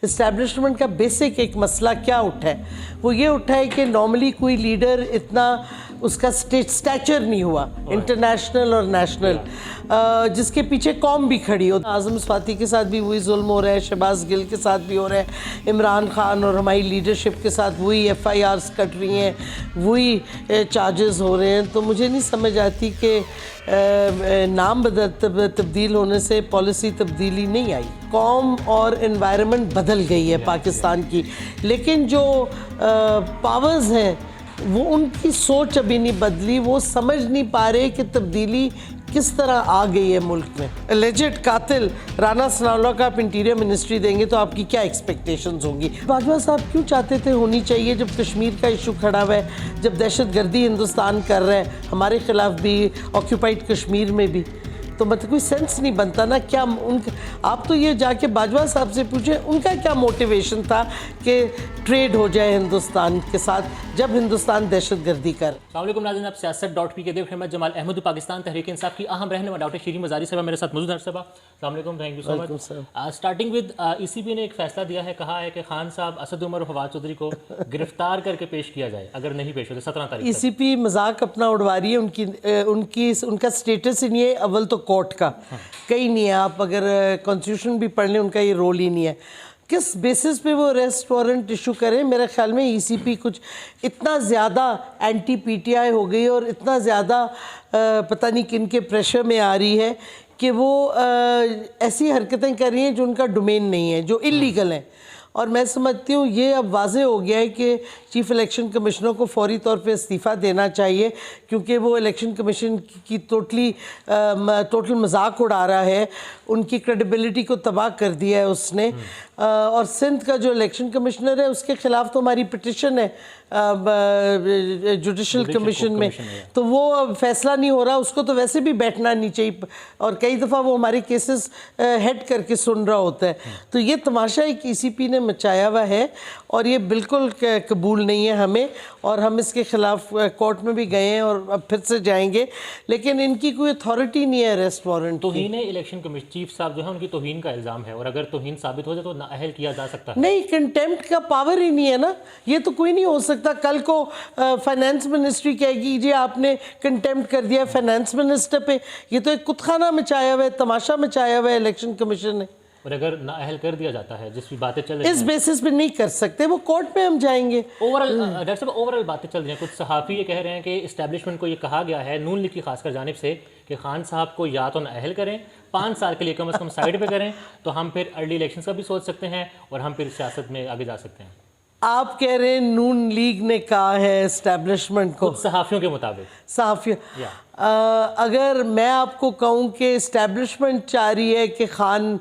Establishment का basic एक मसला क्या उठा है, वो ये उठा है कि नॉर्मली कोई लीडर इतना उसका स्टैचर नहीं हुआ इंटरनेशनल और नेशनल, जिसके पीछे कौम भी खड़ी हो। आज़म स्वाति के साथ भी वही जुल्म हो रहा है, शहबाज गिल के साथ भी हो रहा है, इमरान खान और हमारी लीडरशिप के साथ वही FIRs कट रही हैं, वही चार्जेस हो रहे हैं। तो मुझे नहीं समझ आती कि नाम तब्दील होने से पॉलिसी तब्दीली नहीं आई। कौम और एनवायरनमेंट बदल गई है पाकिस्तान की, लेकिन जो पावर्स हैं वो उनकी सोच अभी नहीं बदली, वो समझ नहीं पा रहे कि तब्दीली किस तरह आ गई है मुल्क में। एलिजेड कातिल राना सनाउल्लाह का आप इंटीरियर मिनिस्ट्री देंगे तो आपकी क्या एक्सपेक्टेशंस होंगी? बाजवा साहब क्यों चाहते थे होनी चाहिए जब कश्मीर का इशू खड़ा हुआ है, जब दहशतगर्दी हिंदुस्तान कर रहा है हमारे ख़िलाफ़ भी, ऑक्यूपाइड कश्मीर में भी, तो मतलब कोई सेंस नहीं बनता ना। क्या उनका, आप तो ये जाके बाजवा साहब से पूछें उनका क्या मोटिवेशन था कि ट्रेड हो जाए हिंदुस्तान के साथ जब हिंदुस्तान दहशतगर्दी कर। अस्सलाम वालेकुम नाज़रीन, आप सियासत.p के देख रहे हैं। जमाल अहमद पाकिस्तान तहरीक इंसाफ की अहम रहनुमा डॉक्टर शीरीन मज़ारी साहब मेरे साथ मौजूद हैं। अस्सलाम वालेकुम, thank you so much. Starting with ECB ने एक फैसला दिया है, कहा है कि खान साहब असद उमर और फवाद चौधरी को गिरफ्तार करके पेश किया जाए अगर नहीं पेश होते 17 तारीख। ECB मजाक अपना उड़वा रही है, उनका स्टेटस ही नहीं है, अव्वल तो कोर्ट का कहीं नहीं है। आप अगर कॉन्स्टिट्यूशन भी पढ़ लें उनका ये रोल ही नहीं है। किस बेसिस पे वो अरेस्ट वारंट इशू करें? मेरे ख्याल में ECB कुछ इतना ज़्यादा एंटी PTI हो गई और इतना ज़्यादा पता नहीं किन के प्रेशर में आ रही है कि वो ऐसी हरकतें कर रही हैं जो उनका डोमेन नहीं है, जो इलीगल हैं। और मैं समझती हूँ ये अब वाज़े हो गया है कि चीफ़ इलेक्शन कमिश्नर को फौरी तौर पे इस्तीफ़ा देना चाहिए, क्योंकि वो इलेक्शन कमीशन की टोटल मजाक उड़ा रहा है, उनकी क्रेडिबिलिटी को तबाह कर दिया है उसने। और सिंध का जो इलेक्शन कमिश्नर है उसके ख़िलाफ़ तो हमारी पिटिशन है जुडिशल कमीशन में, तो वो फैसला नहीं हो रहा, उसको तो वैसे भी बैठना नहीं चाहिए और कई दफ़ा वो हमारे केसेस हेड करके सुन रहा होता है। तो ये तमाशा एक ECB ने मचाया हुआ है और ये बिल्कुल कबूल नहीं है हमें, और हम इसके ख़िलाफ़ कोर्ट में भी गए हैं और अब फिर से जाएंगे, लेकिन इनकी कोई अथॉरिटी नहीं है अरेस्ट वारंट। तौहीन इलेक्शन कमीशन चीफ साहब जो है उनकी तौहीन का इल्ज़ाम है, और अगर तौहीन साबित हो जाए तो नाअहल किया जा सकता है। नहीं, कंटेम्प्ट का पावर ही नहीं है ना, ये तो कोई नहीं हो सकता। कल को फाइनेंस मिनिस्ट्री कहेगी जी आपने कंटेम्प्ट कर दिया फाइनेंस मिनिस्टर पे, ये तो एक कुतखाना मचाया हुआ है, तमाशा मचाया हुआ है इलेक्शन कमीशन ने। और अगर नाअहल कर दिया जाता है, जिस भी बातें चल रही हैं इस बेसिस पे नहीं कर सकते, वो कोर्ट में हम जाएंगे। ओवरऑल डॉक्टर साहब ओवरऑल बातें चल रही हैं, कुछ सहाफ़ी ये कह रहे हैं कि इस्टेब्लिशमेंट को ये कहा गया है नून लीग की खासकर जानिब से कि खान साहब को या तो नाअहल करें 5 साल के लिए कम से कम साइड पे करें, तो हम फिर अर्ली इलेक्शन का भी सोच सकते हैं और हम फिर सियासत में आगे जा सकते हैं। आप कह रहे हैं नून लीग ने कहा है इस्टेब्लिशमेंट को, सहाफ़ियों के मुताबिक सहाफ़ियों अगर मैं आपको कहूँ कि इस्टेब्लिशमेंट चाह रही है कि खान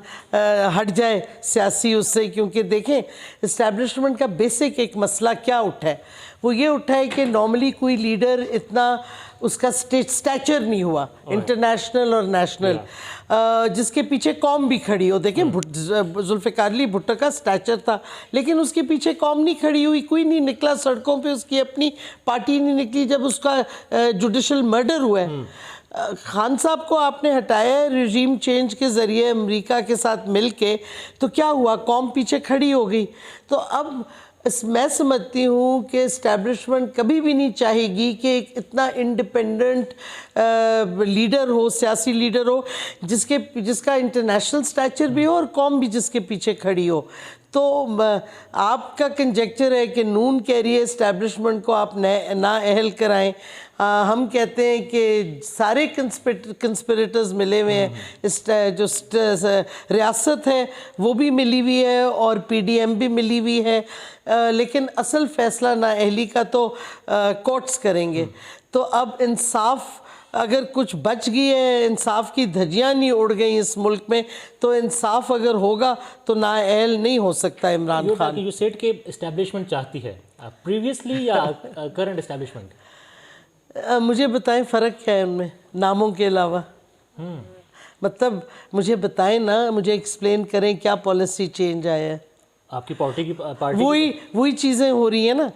हट जाए सियासी उससे, क्योंकि देखें इस्टेब्लिशमेंट का बेसिक एक मसला क्या उठा है, वो ये उठा है कि नॉर्मली कोई लीडर इतना उसका स्टैचर नहीं हुआ इंटरनेशनल और नेशनल, जिसके पीछे कौम भी खड़ी हो। देखें जुल्फ़िकार अली भुट्टो का स्टैचर था, लेकिन उसके पीछे कौम नहीं खड़ी हुई, कोई नहीं निकला सड़कों पे, उसकी अपनी पार्टी नहीं निकली जब उसका जुडिशल मर्डर हुआ है। खान साहब को आपने हटाया है रिजीम चेंज के ज़रिए अमेरिका के साथ मिल के, तो क्या हुआ, कौम पीछे खड़ी हो गई। तो अब मैं समझती हूँ कि इस्टेब्लिशमेंट कभी भी नहीं चाहेगी कि एक इतना इंडिपेंडेंट लीडर हो, सियासी लीडर हो, जिसका इंटरनेशनल स्टैचर भी हो और कौम भी जिसके पीछे खड़ी हो। तो आपका कंजेक्चर है कि नून कह रही है इस्टेब्लिशमेंट को आप नाअहल कराएं, हम कहते हैं कि सारे कंस्पिरेटर्स मिले हुए हैं, जो रियासत है वो भी मिली हुई है और PDM भी मिली हुई है, लेकिन असल फैसला नाअहली का तो कोर्ट्स करेंगे। तो अब इंसाफ अगर कुछ बच गई है, इंसाफ की धज्जियाँ नहीं उड़ गई इस मुल्क में, तो इंसाफ अगर होगा तो नाअहल नहीं हो सकता इमरान खान। यू सेड के इस्टेब्लिशमेंट चाहती है प्रीवियसली या करंट इस्टेब्लिशमेंट? मुझे बताएं फ़र्क क्या है उनमें नामों के अलावा? मतलब मुझे बताएं ना, मुझे एक्सप्लेन करें क्या पॉलिसी चेंज आया है। आपकी पार्टी वही चीज़ें हो रही हैं ना,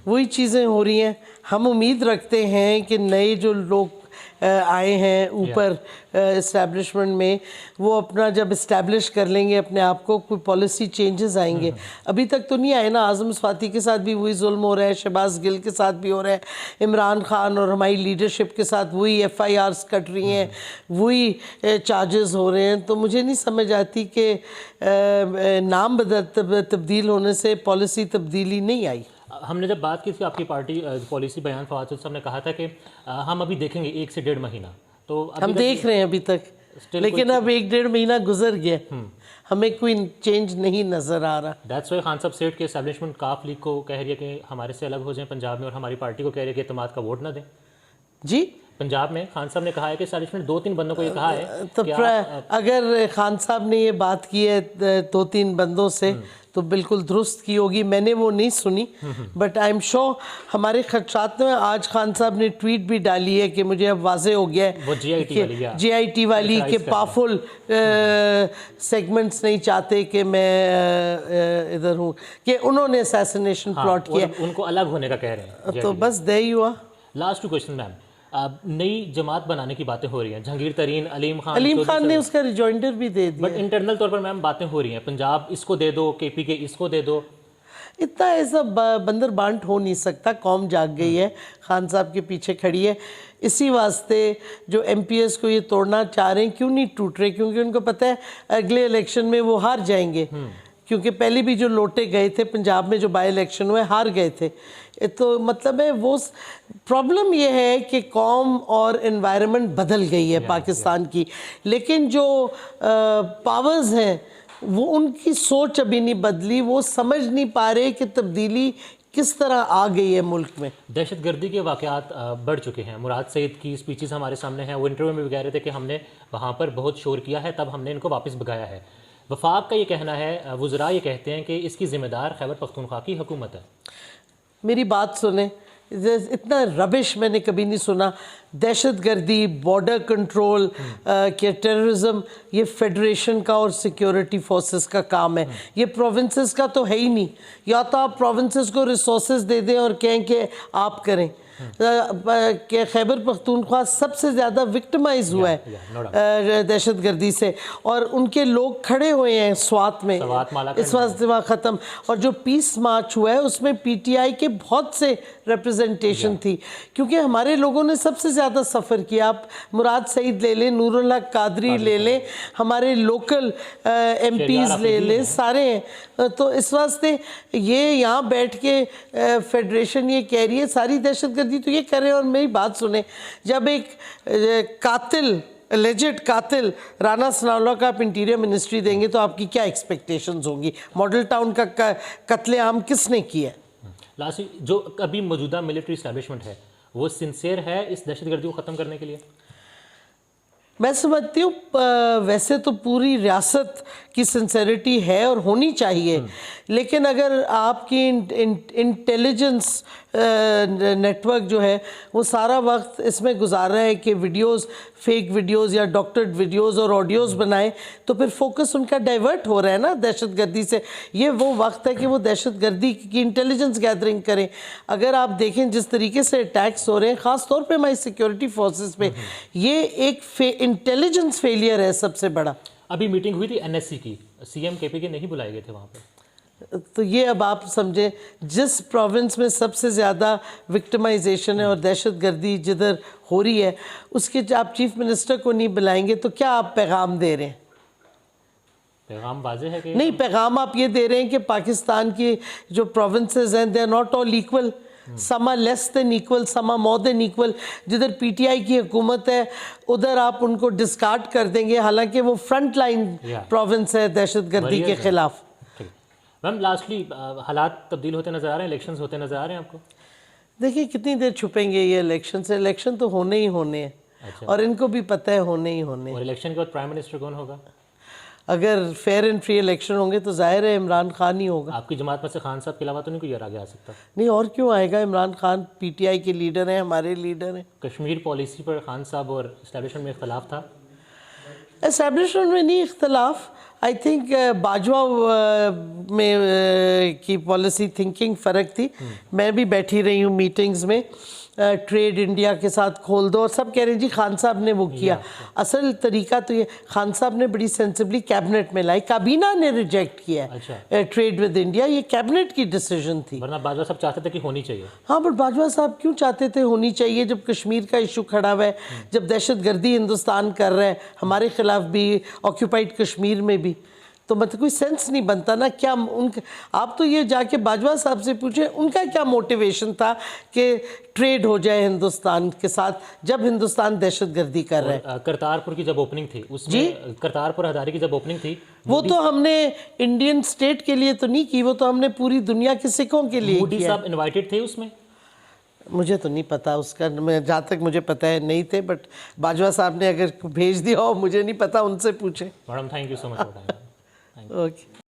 वही चीज़ें हो रही हैं। हम उम्मीद रखते हैं कि नए जो लोग आए हैं ऊपर इस्टेब्लिशमेंट में, वो अपना जब इस्टेब्लिश कर लेंगे अपने आप को, कोई पॉलिसी चेंजेस आएंगे। अभी तक तो नहीं आए ना। आज़म स्वाति के साथ भी वही जुल्म हो रहा है, शहबाज गिल के साथ भी हो रहा है, इमरान खान और हमारी लीडरशिप के साथ वही FIRs कट रही हैं, वही चार्जेस हो रहे हैं। तो मुझे नहीं समझ आती कि नाम तब्दील होने से पॉलिसी तब्दीली नहीं आई। हमने जब बात की थी आपकी पार्टी पॉलिसी बयान फवाद साहब ने कहा था कि हम अभी देखेंगे 1 से 1.5 महीना, तो हम देख रहे हैं अभी तक, लेकिन अब 1-1.5 महीना गुजर गया, हमें कोई चेंज नहीं नज़र आ रहा। दैट्स व्हाई खान साहब सेठ के एस्टैब्लिशमेंट काफ लीग को कह रही है कि हमारे से अलग हो जाएं पंजाब में, और हमारी पार्टी को कह रही है कि इत्तेमाद का वोट ना दें। जी, पंजाब में खान साहब ने कहा है कि एस्टैब्लिशमेंट 2-3 बंदों को ये कहा है तो अगर खान साहब ने ये बात की है 2-3 बंदों से, तो बिल्कुल दुरुस्त की होगी। मैंने वो नहीं सुनी, बट आई एम श्योर हमारे खदशात में आज खान साहब ने ट्वीट भी डाली है कि मुझे अब वाजे हो गया है वो GIT वाली के पावरफुल सेगमेंट्स नहीं चाहते कि मैं इधर हूँ, कि उन्होंने असैसिनेशन प्लॉट किया, उनको अलग होने का कह रहे हैं। तो बस दे ही हुआ। लास्ट 2 क्वेश्चन मैम, नई जमात बनाने की बातें हो रही हैं, जहांगीर तरीन, अलीम खान ने उसका रिजॉइंडर भी दे दिया, बट इंटरनल तौर पर मैम बातें हो रही हैं, पंजाब इसको दे दो, KPK इसको दे दो। इतना ऐसा बंदर बांट हो नहीं सकता। कौम जाग गई है, खान साहब के पीछे खड़ी है। इसी वास्ते जो MPs को ये तोड़ना चाह रहे हैं, क्यों नहीं टूट रहे? क्योंकि उनको पता है अगले इलेक्शन में वो हार जाएंगे, क्योंकि पहले भी जो लोटे गए थे पंजाब में, जो बाई इलेक्शन हुए, हार गए थे। तो मतलब है वो प्रॉब्लम ये है कि कौम और एनवायरनमेंट बदल गई है पाकिस्तान की, लेकिन जो पावर्स हैं वो उनकी सोच अभी नहीं बदली। वो समझ नहीं पा रहे कि तब्दीली किस तरह आ गई है मुल्क में। दहशतगर्दी के वाक़यात बढ़ चुके हैं। मुराद सईद की स्पीचेस हमारे सामने हैं, वो इंटरव्यू में भी कह रहे थे कि हमने वहाँ पर बहुत शोर किया है, तब हमने इनको वापस भगाया है। वफाक का ये कहना है, वज़रा ये कहते हैं कि इसकी ज़िम्मेदार खैबर पख्तूनख्वा की हुकूमत है। मेरी बात सुने, इतना रबिश मैंने कभी नहीं सुना। दहशतगर्दी, बॉर्डर कंट्रोल के टेररिज्म, ये फेडरेशन का और सिक्योरिटी फोर्सेस का काम है, ये प्रोविंसेस का तो है ही नहीं। या तो आप प्रोविंसेस को रिसोर्सेज दे दें और कहें कि आप करें। कि खैबर पख्तूनख्वा सबसे ज़्यादा विक्टिमाइज हुआ है दहशतगर्दी से, और उनके लोग खड़े हुए हैं स्वात में इस वास्ते वहाँ ख़त्म। और जो पीस मार्च हुआ है उसमें PTI के बहुत से रिप्रेजेंटेशन थी, क्योंकि हमारे लोगों ने सबसे ज़्यादा सफ़र किया। आप मुराद सईद ले लें, नूरुल हक कादरी ले लें, हमारे लोकल MPs ले लें, सारे हैं। तो इस वास्ते ये यहाँ बैठ के फेडरेशन ये कह रही है सारी दहशतगर्दी तो ये कर रहे हैं। और मेरी बात सुने, जब एक कातिल, एलिजेड कातिल राना सनाउल्लाह का आप इंटीरियर मिनिस्ट्री देंगे तो आपकी क्या एक्सपेक्टेशंस होंगी? मॉडल टाउन का कत्लेआम किसने किया? लास्ट, जो अभी मौजूदा मिलिट्री इस्टेब्लिशमेंट है वो सिंसियर है इस दहशतगर्दी को ख़त्म करने के लिए? मैं समझती हूँ वैसे तो पूरी रियासत की सिंसेरिटी है और होनी चाहिए, लेकिन अगर आपकी इंटेलिजेंस नेटवर्क जो है वो सारा वक्त इसमें गुजार रहा है कि वीडियोस, फेक वीडियोस या डॉक्टर्ड वीडियोस और ऑडियोस बनाए, तो फिर फोकस उनका डाइवर्ट हो रहा है ना दहशतगर्दी से। ये वो वक्त है कि वो दहशतगर्दी की इंटेलिजेंस गैदरिंग करें। अगर आप देखें जिस तरीके से अटैक्स हो रहे हैं, ख़ास तौर पे हमारी सिक्योरिटी फोर्सेस पे, ये एक इंटेलिजेंस फेलियर है सबसे बड़ा। अभी मीटिंग हुई थी NSC की, CM KPK नहीं बुलाए गए थे वहाँ पर। तो ये अब आप समझें, जिस प्रोविंस में सबसे ज़्यादा विक्टिमाइजेशन है और दहशतगर्दी जिधर हो रही है, उसके आप चीफ मिनिस्टर को नहीं बुलाएंगे तो क्या आप पैगाम दे रहे हैं? पैगाम वाज़े है कि नहीं, पैगाम आप ये दे रहे हैं कि पाकिस्तान की जो प्रोविंसेस हैं, they are not all equal, some are less than equal, some are more than equal. जिधर PTI की हुकूमत है उधर आप उनको डिस्कार्ड कर देंगे, हालांकि वो फ्रंट लाइन प्रोविंस है दहशतगर्दी के खिलाफ। मैम लास्टली, हालात तब्दील होते नज़र आ रहे हैं, इलेक्शंस होते नज़र आ रहे हैं आपको? देखिए कितनी देर छुपेंगे ये इलेक्शन से? इलेक्शन तो होने ही होने हैं। अच्छा। और इनको भी पता है होने ही होने। और इलेक्शन के बाद प्राइम मिनिस्टर कौन होगा? अगर फेयर एंड फ्री इलेक्शन होंगे तो जाहिर है इमरान खान ही होगा। आपकी जमात में से खान साहब के अलावा तो नहीं कोई और आगे आ सकता? नहीं, और क्यों आएगा? इमरान खान PTI के लीडर हैं, हमारे लीडर हैं। कश्मीर पॉलिसी पर खान साहब और इस्टेब्लिशमेंट में इख्तलाफ था? इस्टेब्लिशमेंट में नहीं इख्तलाफ, आई थिंक बाजवा में की पॉलिसी थिंकिंग फ़र्क थी। मैं भी बैठी रही हूँ मीटिंग्स में, ट्रेड इंडिया के साथ खोल दो, और सब कह रहे हैं जी खान साहब ने वो किया। असल तरीका तो ये खान साहब ने बड़ी सेंसिबली कैबिनेट में लाई, काबीना ने रिजेक्ट किया है ट्रेड विद इंडिया, ये कैबिनेट की डिसीजन थी। वरना बाजवा साहब चाहते थे कि होनी चाहिए। हाँ, बट बाजवा साहब क्यों चाहते थे होनी चाहिए, जब कश्मीर का इशू खड़ा हुआ है, जब दहशतगर्दी हिंदुस्तान कर रहा है हमारे खिलाफ भी, ऑक्यूपाइड कश्मीर में भी, तो मतलब कोई सेंस नहीं बनता ना। क्या उनका, आप तो ये जाके बाजवा साहब से पूछें उनका क्या मोटिवेशन था कि ट्रेड हो जाए हिंदुस्तान के साथ, जब हिंदुस्तान दहशतगर्दी कर रहा है। करतारपुर की जब ओपनिंग थी उसमें, करतारपुर हदारी की जब ओपनिंग थी, वो तो हमने इंडियन स्टेट के लिए तो नहीं की, वो तो हमने पूरी दुनिया के सिखों के लिए मोदी किया। साहब इनवाइटेड थे उसमें? मुझे तो नहीं पता उसका, मैं जहाँ तक मुझे पता है नहीं थे, बट बाजवा साहब ने अगर भेज दिया हो मुझे नहीं पता, उनसे पूछें। Madam thank you so much. Okay.